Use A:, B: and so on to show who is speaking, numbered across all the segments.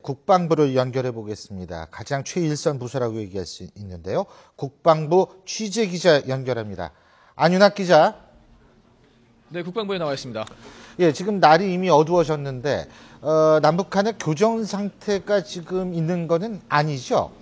A: 국방부를 연결해 보겠습니다. 가장 최일선 부서라고 얘기할 수 있는데요. 국방부 취재기자 연결합니다. 안윤학 기자.
B: 네, 국방부에 나와 있습니다.
A: 예, 지금 날이 이미 어두워졌는데 남북 간의 교전 상태가 지금 있는 거는 아니죠?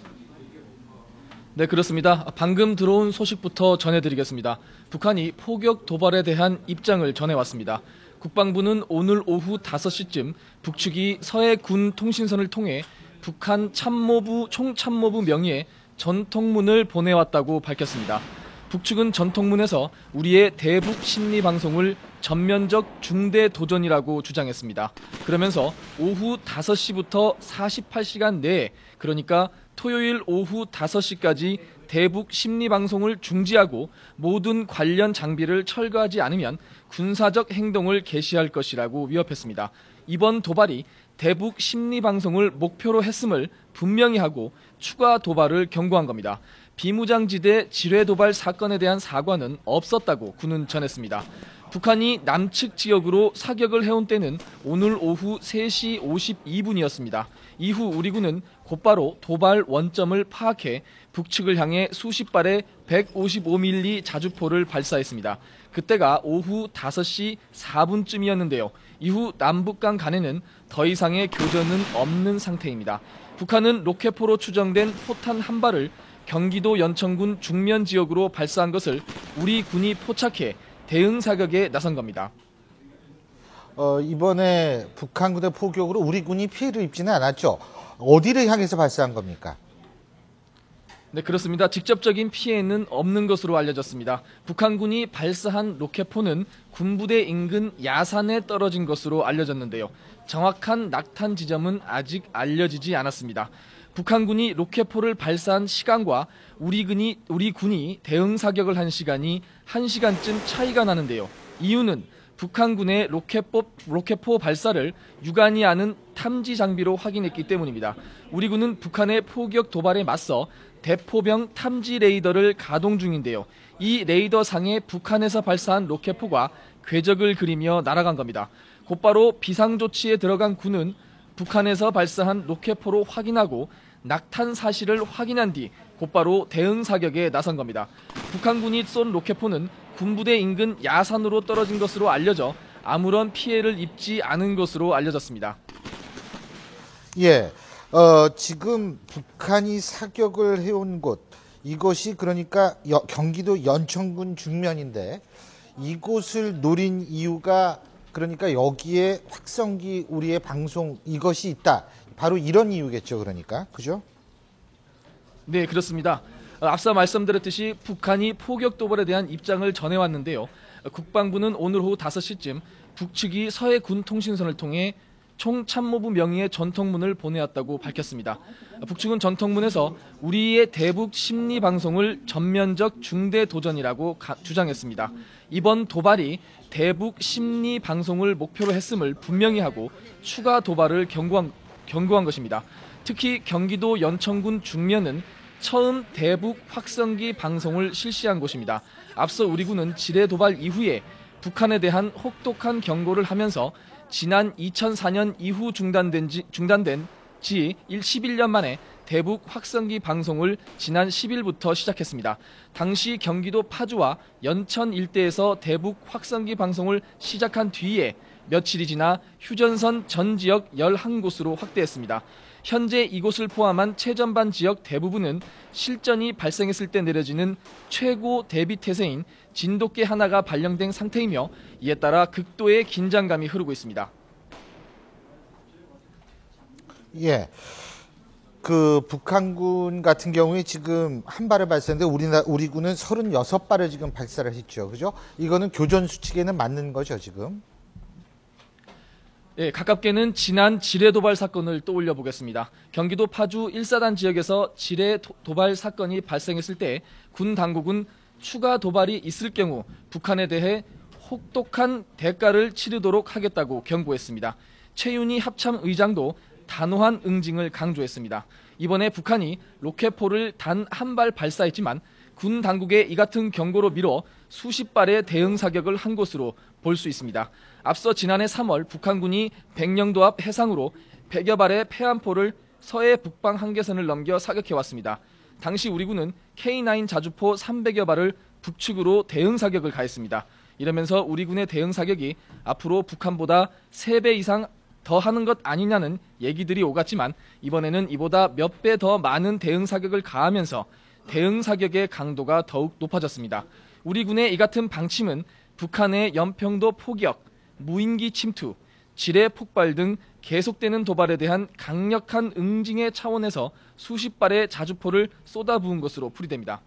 B: 네, 그렇습니다. 방금 들어온 소식부터 전해드리겠습니다. 북한이 포격 도발에 대한 입장을 전해왔습니다. 국방부는 오늘 오후 5시쯤 북측이 서해 군 통신선을 통해 북한 총참모부 명의의 전통문을 보내왔다고 밝혔습니다. 북측은 전통문에서 우리의 대북 심리 방송을 전면적 중대 도전이라고 주장했습니다. 그러면서 오후 5시부터 48시간 내에, 그러니까 토요일 오후 5시까지 대북 심리 방송을 중지하고 모든 관련 장비를 철거하지 않으면 군사적 행동을 개시할 것이라고 위협했습니다. 이번 도발이 대북 심리 방송을 목표로 했음을 분명히 하고 추가 도발을 경고한 겁니다. 비무장지대 지뢰 도발 사건에 대한 사과는 없었다고 군은 전했습니다. 북한이 남측 지역으로 사격을 해온 때는 오늘 오후 3시 52분이었습니다. 이후 우리 군은 곧바로 도발 원점을 파악해 북측을 향해 수십 발의 155mm 자주포를 발사했습니다. 그때가 오후 5시 4분쯤이었는데요. 이후 남북 간 간에는 더 이상의 교전은 없는 상태입니다. 북한은 로켓포로 추정된 포탄 한 발을 경기도 연천군 중면 지역으로 발사한 것을 우리 군이 포착해 대응 사격에 나선 겁니다.
A: 이번에 북한군의 포격으로 우리 군이 피해를 입지는 않았죠. 어디를 향해서 발사한 겁니까?
B: 네, 그렇습니다. 직접적인 피해는 없는 것으로 알려졌습니다. 북한군이 발사한 로켓포는 군부대 인근 야산에 떨어진 것으로 알려졌는데요. 정확한 낙탄 지점은 아직 알려지지 않았습니다. 북한군이 로켓포를 발사한 시간과 우리 군이 대응 사격을 한 시간이 1시간쯤 차이가 나는데요. 이유는 북한군의 로켓포 발사를 유관이 아는 탐지 장비로 확인했기 때문입니다. 우리 군은 북한의 포격 도발에 맞서 대포병 탐지 레이더를 가동 중인데요. 이 레이더상에 북한에서 발사한 로켓포가 궤적을 그리며 날아간 겁니다. 곧바로 비상조치에 들어간 군은 북한에서 발사한 로켓포로 확인하고 낙탄 사실을 확인한 뒤 곧바로 대응 사격에 나선 겁니다. 북한군이 쏜 로켓포는 군부대 인근 야산으로 떨어진 것으로 알려져 아무런 피해를 입지 않은 것으로 알려졌습니다.
A: 예, 지금 북한이 사격을 해온 곳, 이것이 그러니까 경기도 연천군 중면인데 이곳을 노린 이유가 그러니까 여기에 확성기 우리의 방송 이것이 있다. 바로 이런 이유겠죠, 그러니까. 그죠?
B: 네, 그렇습니다. 앞서 말씀드렸듯이 북한이 포격 도발에 대한 입장을 전해왔는데요. 국방부는 오늘 오후 5시쯤 북측이 서해 군 통신선을 통해 총참모부 명의의 전통문을 보내왔다고 밝혔습니다. 북측은 전통문에서 우리의 대북 심리 방송을 전면적 중대 도전이라고 주장했습니다. 이번 도발이 대북 심리 방송을 목표로 했음을 분명히 하고 추가 도발을 경고한 것입니다. 특히 경기도 연천군 중면은 처음 대북 확성기 방송을 실시한 곳입니다. 앞서 우리 군은 지뢰 도발 이후에 북한에 대한 혹독한 경고를 하면서 지난 2004년 이후 중단된 지 11년 만에 대북 확성기 방송을 지난 10일부터 시작했습니다. 당시 경기도 파주와 연천 일대에서 대북 확성기 방송을 시작한 뒤에 며칠이 지나 휴전선 전 지역 11곳으로 확대했습니다. 현재 이곳을 포함한 최전방 지역 대부분은 실전이 발생했을 때 내려지는 최고 대비 태세인 진돗개 하나가 발령된 상태이며 이에 따라 극도의 긴장감이 흐르고 있습니다.
A: 예, 그 북한군 같은 경우에 지금 한 발을 발사했는데 우리 군은 36발을 지금 발사를 했죠. 그죠? 이거는 교전 수칙에는 맞는 거죠, 지금?
B: 예, 가깝게는 지난 지뢰 도발 사건을 떠올려 보겠습니다. 경기도 파주 1사단 지역에서 지뢰 도발 사건이 발생했을 때 군 당국은 추가 도발이 있을 경우 북한에 대해 혹독한 대가를 치르도록 하겠다고 경고했습니다. 최윤희 합참의장도 단호한 응징을 강조했습니다. 이번에 북한이 로켓포를 단 한 발 발사했지만 군 당국의 이 같은 경고로 미뤄 수십 발의 대응 사격을 한 것으로 볼 수 있습니다. 앞서 지난해 3월 북한군이 백령도 앞 해상으로 100여 발의 패안포를 서해 북방 한계선을 넘겨 사격해왔습니다. 당시 우리 군은 K9 자주포 300여 발을 북측으로 대응 사격을 가했습니다. 이러면서 우리 군의 대응 사격이 앞으로 북한보다 3배 이상 더 하는 것 아니냐는 얘기들이 오갔지만 이번에는 이보다 몇 배 더 많은 대응 사격을 가하면서 대응 사격의 강도가 더욱 높아졌습니다. 우리 군의 이 같은 방침은 북한의 연평도 포격, 무인기 침투, 지뢰 폭발 등 계속되는 도발에 대한 강력한 응징의 차원에서 수십 발의 자주포를 쏟아부은 것으로 풀이됩니다.